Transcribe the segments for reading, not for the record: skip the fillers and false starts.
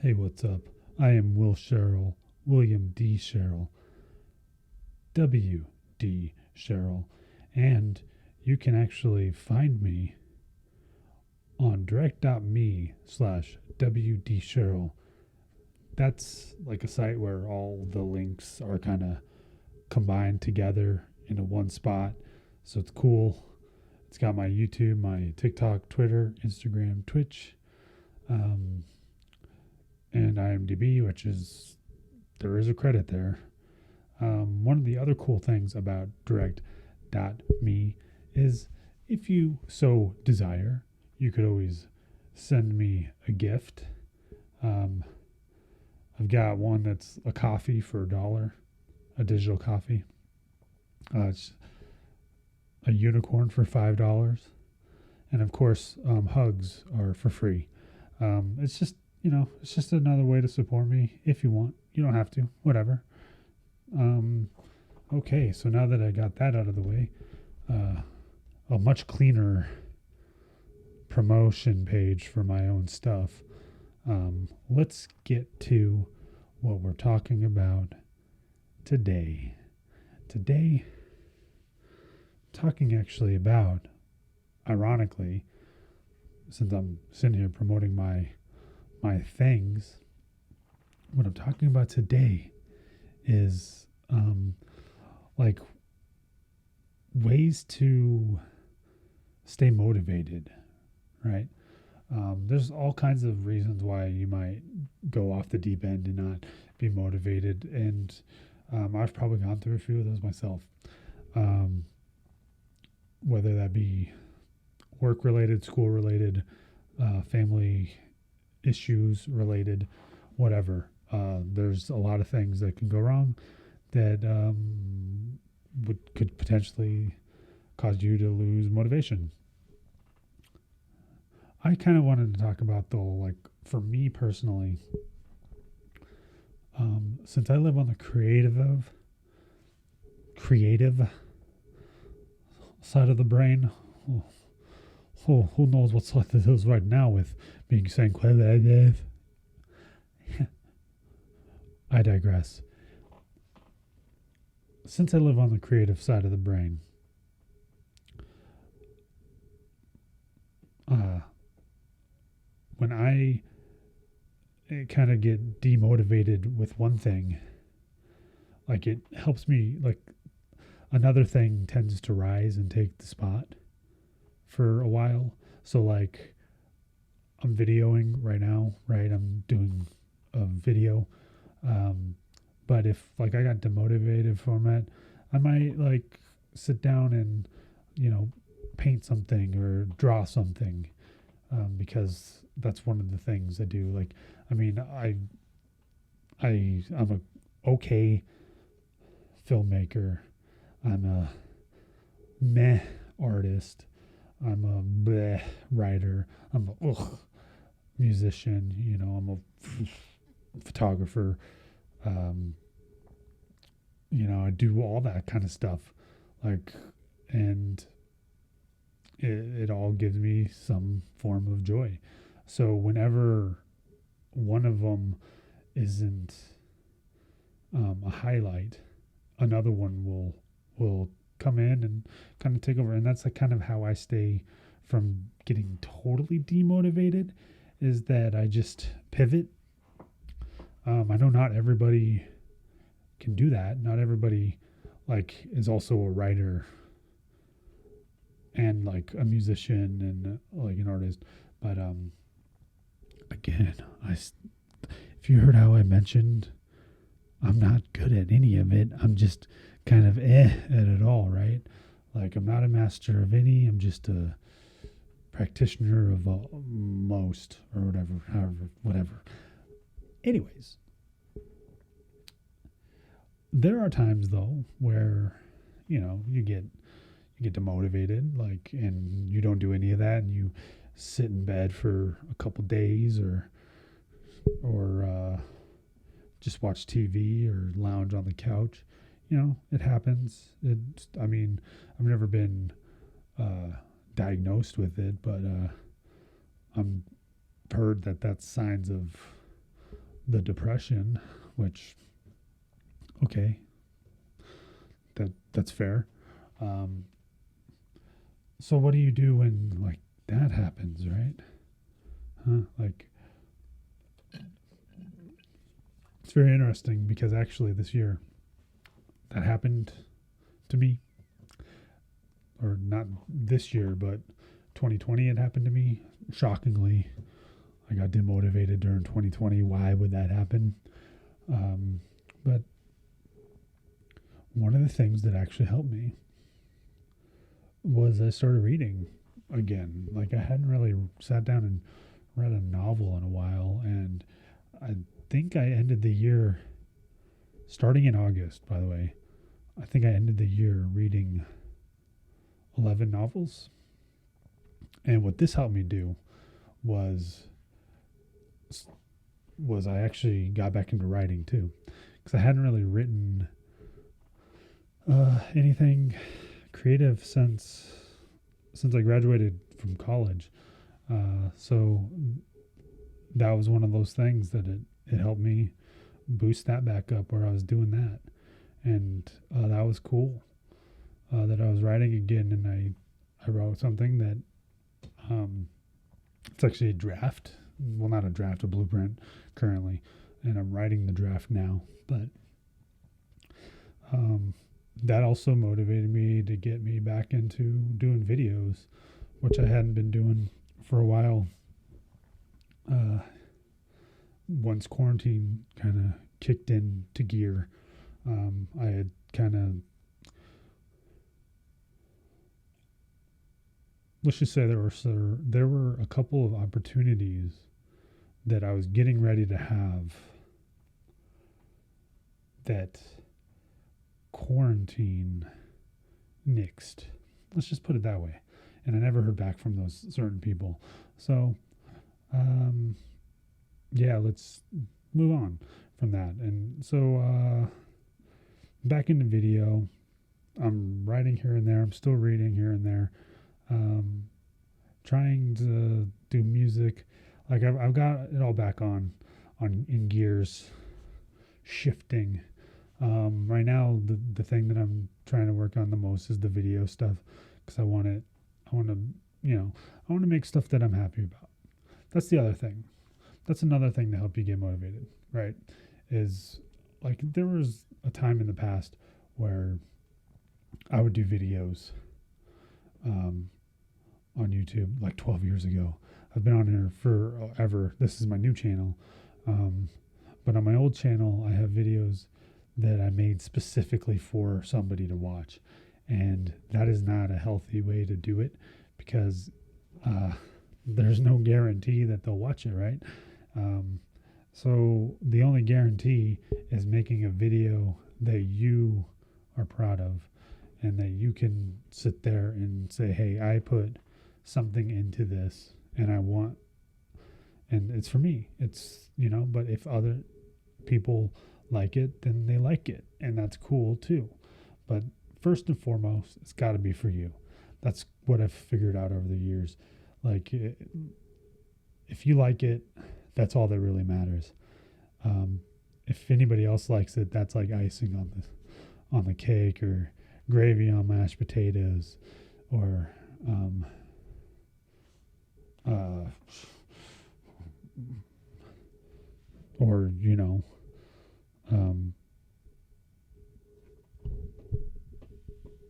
Hey, what's up? I am Wdsherrill, William D. Sherrill, W.D. Sherrill, and you can actually find me on direct.me/WD That's like a site where all the links are kind of combined together into one spot. So it's cool. It's got my YouTube, my TikTok, Twitter, Instagram, Twitch, um, and IMDb, which is there is a credit there. One of the other cool things about direct.me is if you so desire, you could always send me a gift. Um, I've got one that's a coffee for $1, a digital coffee. It's a unicorn for $5. And of course, hugs are for free. It's just, it's just another way to support me if you want. You don't have to, whatever. Um, okay, so now that I got that out of the way, a much cleaner promotion page for my own stuff. Let's get to what we're talking about today. Today, talking actually about, ironically, since I'm sitting here promoting my things, what I'm talking about today is like ways to stay motivated, right? There's all kinds of reasons why you might go off the deep end and not be motivated, and I've probably gone through a few of those myself. Whether that be work related, school related, family issues related, whatever. There's a lot of things that can go wrong that could potentially cause you to lose motivation. I kind of wanted to talk about though, like for me personally, since I live on the creative side of the brain. Who knows what side it is right now with being saying creative. I digress. Since I live on the creative side of the brain, when I kind of get demotivated with one thing, like it helps me, like another thing tends to rise and take the spot for a while. So like I'm videoing right now, right? I'm doing a video. But if like I got demotivated from it, I might like sit down and, paint something or draw something. Because that's one of the things I do. Like, I mean, I'm a okay filmmaker. I'm a meh artist. I'm a bleh writer. I'm a musician. I'm a photographer. I do all that kind of stuff. Like, and it all gives me some form of joy. So whenever one of them isn't a highlight, another one will come in and kind of take over. And that's like kind of how I stay from getting totally demotivated, is that I just pivot. I know not everybody can do that. Not everybody like is also a writer and like a musician and like an artist. But again, if you heard how I mentioned, I'm not good at any of it. I'm just kind of at it all, right? Like I'm not a master of any. I'm just a practitioner of most, or whatever, however, whatever. Anyways, there are times though where you get demotivated, like, and you don't do any of that, and you sit in bed for a couple days, or just watch TV or lounge on the couch. It happens. I mean, I've never been diagnosed with it, but I'm heard that that's signs of the depression, which, okay, that's fair. Um, so what do you do when like that happens, right? Like, it's very interesting because actually this year that happened to me, or not this year, but 2020 it happened to me. Shockingly, I got demotivated during 2020. Why would that happen? But one of the things that actually helped me was I started reading again. Like, I hadn't really sat down and read a novel in a while, and I think I ended the year, starting in August, by the way. I think I ended the year reading 11 novels. And what this helped me do was I actually got back into writing too, because I hadn't really written anything creative since I graduated from college. So that was one of those things that it helped me boost that back up, where I was doing that, and that was cool. That I was writing again, and I wrote something that it's actually a draft. Well, not a draft, a blueprint currently, and I'm writing the draft now. But that also motivated me to get me back into doing videos, which I hadn't been doing for a while. Once quarantine kind of kicked into gear, I had kind of, let's just say there were a couple of opportunities that I was getting ready to have that quarantine nixed. Let's just put it that way. And I never heard back from those certain people. So, yeah, let's move on from that. And so, back into video. I'm writing here and there. I'm still reading here and there. Trying to do music. Like, I've got it all back on in gears, shifting. Right now, the thing that I'm trying to work on the most is the video stuff, because I want to, I want to make stuff that I'm happy about. That's the other thing. That's another thing to help you get motivated, right? Is, like, there was a time in the past where I would do videos on YouTube, like 12 years ago. I've been on here forever. This is my new channel. But on my old channel, I have videos that I made specifically for somebody to watch. And that is not a healthy way to do it, because there's no guarantee that they'll watch it, right? So the only guarantee is making a video that you are proud of, and that you can sit there and say, hey, I put something into this, and and it's for me. It's, but if other people like it, then they like it, and that's cool too. But first and foremost, it's got to be for you. That's what I've figured out over the years. Like, if you like it, that's all that really matters. If anybody else likes it, that's like icing on the cake, or gravy on mashed potatoes, or or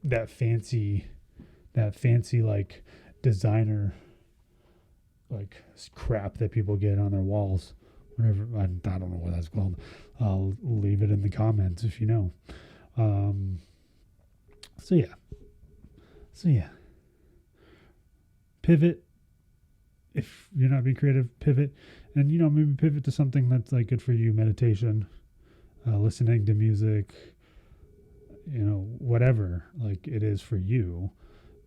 that fancy like designer like crap that people get on their walls, whatever. I don't know what that's called. I'll leave it in the comments if you know. So yeah, pivot. If you're not being creative, pivot, and maybe pivot to something that's like good for you. Meditation, listening to music, whatever like it is for you.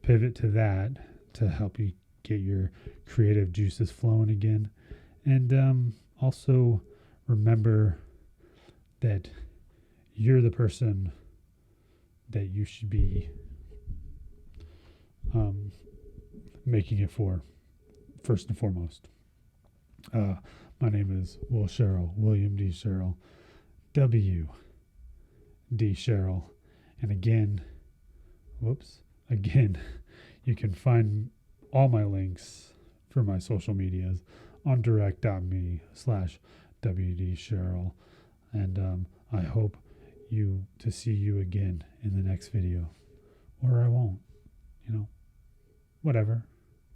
Pivot to that to help you get your creative juices flowing again. And also remember that you're the person that you should be making it for, first and foremost. My name is Wdsherrill, William D. Sherrill, W.D. Sherrill. And again, again, you can find all my links for my social medias on direct.me/WD Sherrill. And I hope to see you again in the next video. Or I won't, whatever.